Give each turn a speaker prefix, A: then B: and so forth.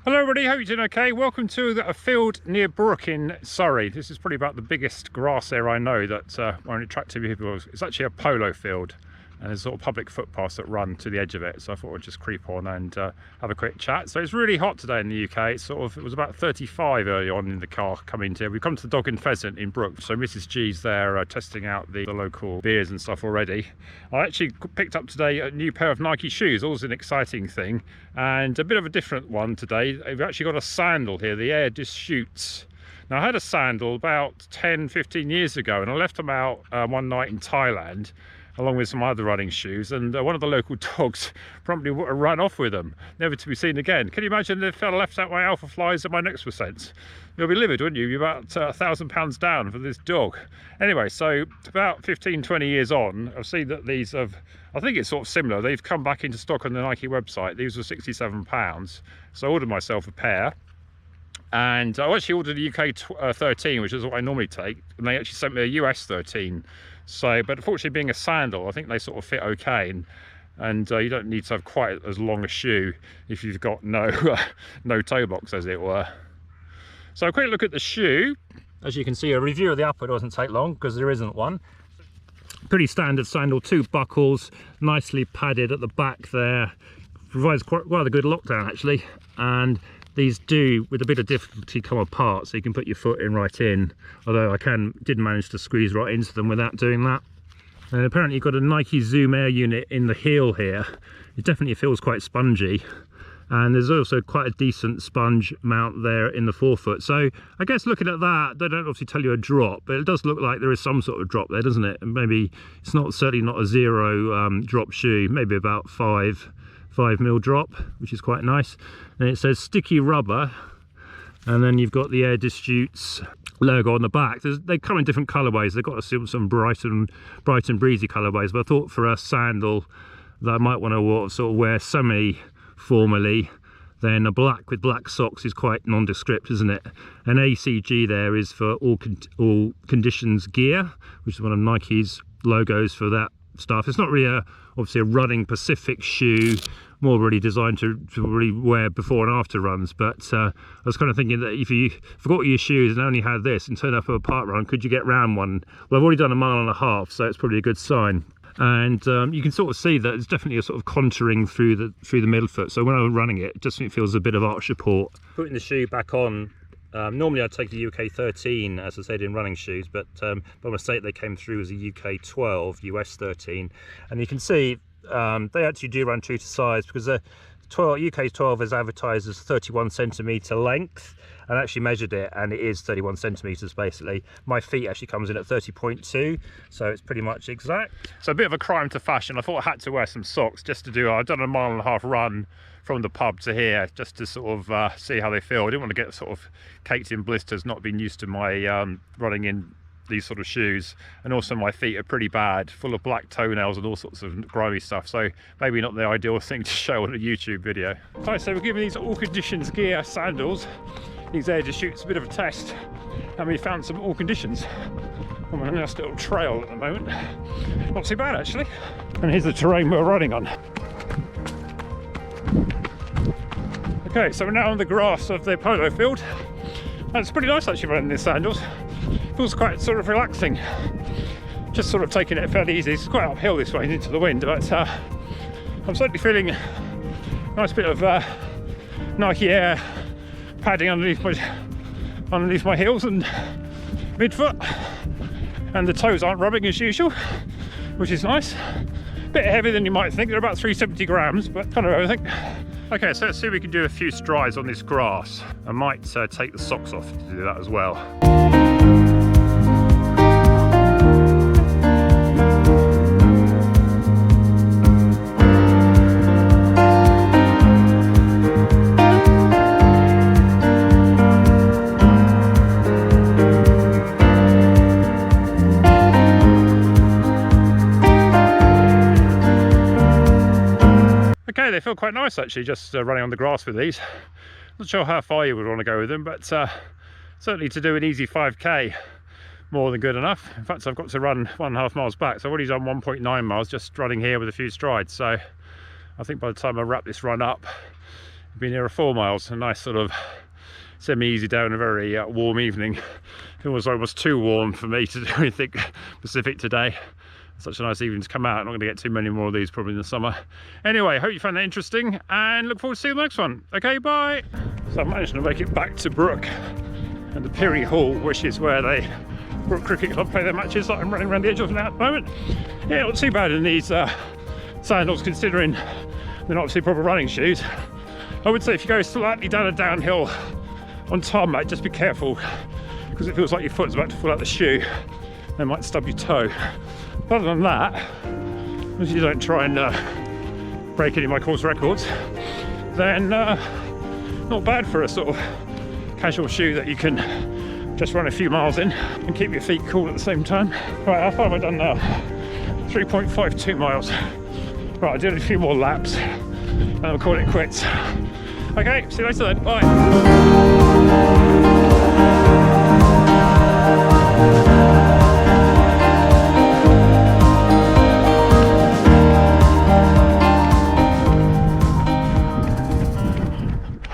A: Hello everybody, hope you're doing okay. Welcome to a field near Brook in Surrey. This is probably about the biggest grass area I know that won't attract too many people. It's actually a polo field and there's sort of public footpaths that run to the edge of it. So I thought I'd just creep on and have a quick chat. So it's really hot today in the UK. It was about 35 early on in the car coming here. We've come to the Dog and Pheasant in Brook. So Mrs G's there testing out the local beers and stuff already. I actually picked up today a new pair of Nike shoes, always an exciting thing. And a bit of a different one today. We've actually got a sandal here, the Air Deschutz. Now I had a sandal about 10-15 years ago and I left them out one night in Thailand along with some other running shoes, and one of the local dogs promptly ran off with them, never to be seen again. Can you imagine if I'd left out my alpha flies and my next percent? You'll be livid, wouldn't you? You're about £1,000 down for this dog. Anyway, so about 15-20 years on, I've seen that these have, I think it's sort of similar, they've come back into stock on the Nike website. These were £67, so I ordered myself a pair. And I actually ordered a UK 13, which is what I normally take, and they actually sent me a US 13. So, but unfortunately, being a sandal, I think they sort of fit okay, and you don't need to have quite as long a shoe if you've got no toe box, as it were. So a quick look at the shoe. As you can see, a review of the upper doesn't take long because there isn't one. Pretty standard sandal, 2 buckles, nicely padded at the back there. Provides quite a good lockdown actually, and these do, with a bit of difficulty, come apart, so you can put your foot in right in, although I did manage to squeeze right into them without doing that. And apparently you've got a Nike Zoom Air unit in the heel here. It definitely feels quite spongy, and there's also quite a decent sponge mount there in the forefoot. So I guess looking at that, they don't obviously tell you a drop, but it does look like there is some sort of drop there, doesn't it? And maybe it's certainly not a zero drop shoe, maybe about 5 mil drop, which is quite nice. And it says sticky rubber, and then you've got the Air Deschutz logo on the back. They come in different colorways. They've got some bright and breezy colorways, but I thought for a sandal that I might want to sort of wear semi-formally, then a black with black socks is quite nondescript, isn't it? And ACG there is for all conditions gear, which is one of Nike's logos for that stuff. It's not really obviously a running Pacific shoe, more really designed to really wear before and after runs. But I was kind of thinking that if you forgot your shoes and only had this and turned up for a park run, could you get round one? Well, I've already done 1.5 miles, so it's probably a good sign. And you can sort of see that it's definitely a sort of contouring through the middle foot. So when I'm running it, it just feels a bit of arch support. Putting the shoe back on. Normally I'd take the UK 13, as I said, in running shoes, but by mistake they came through as a UK 12, US 13, and you can see they actually do run true to size, because the UK 12 is advertised as 31 centimetre length, and I actually measured it and it is 31 centimetres basically. My feet actually comes in at 30.2, so it's pretty much exact. So a bit of a crime to fashion. I thought I had to wear some socks just to do, I've done a 1.5 mile run from the pub to here just to sort of see how they feel. I didn't want to get sort of caked in blisters, not being used to my running in these sort of shoes, and also my feet are pretty bad, full of black toenails and all sorts of grimy stuff, so maybe not the ideal thing to show on a YouTube video. Right, so we're giving these all conditions gear sandals, these Air Deschutz, a bit of a test, and we found some all conditions. I'm on a nice little trail at the moment, not too bad actually. And here's the terrain we're running on. Okay, so we're now on the grass of the polo field, and it's pretty nice actually running these sandals. Feels quite sort of relaxing, just sort of taking it fairly easy. It's quite uphill this way into the wind, but I'm certainly feeling a nice bit of Nike Air padding underneath my heels and midfoot, and the toes aren't rubbing as usual, which is nice. Bit heavier than you might think. They're about 370 grams, but kind of everything. Okay, so let's see if we can do a few strides on this grass. I might take the socks off to do that as well. Okay, they feel quite nice actually, just running on the grass with these. Not sure how far you would want to go with them, but certainly to do an easy 5k, more than good enough. In fact, I've got to run 1.5 miles back, so I've already done 1.9 miles just running here with a few strides. So I think by the time I wrap this run up, Been here 4 miles, a nice sort of semi-easy down, a very warm evening. It was almost too warm for me to do anything specific today. Such a nice evening to come out. I'm not going to get too many more of these probably in the summer. Anyway, hope you found that interesting and look forward to seeing the next one. Okay, bye. So I managed to make it back to Brook and the Pirie Hall, which is where they Brook Cricket Club play their matches that I'm running around the edge of now at the moment. Yeah, not too bad in these sandals, considering they're not obviously proper running shoes. I would say if you go slightly down a downhill on tarmac, just be careful, because it feels like your foot's about to fall out the shoe. They might stub your toe. But other than that, if you don't try and break any of my course records, then not bad for a sort of casual shoe that you can just run a few miles in and keep your feet cool at the same time. Right, how far have I done now? 3.52 miles. Right, I did a few more laps and I'll call it quits. Okay, see you later then, bye.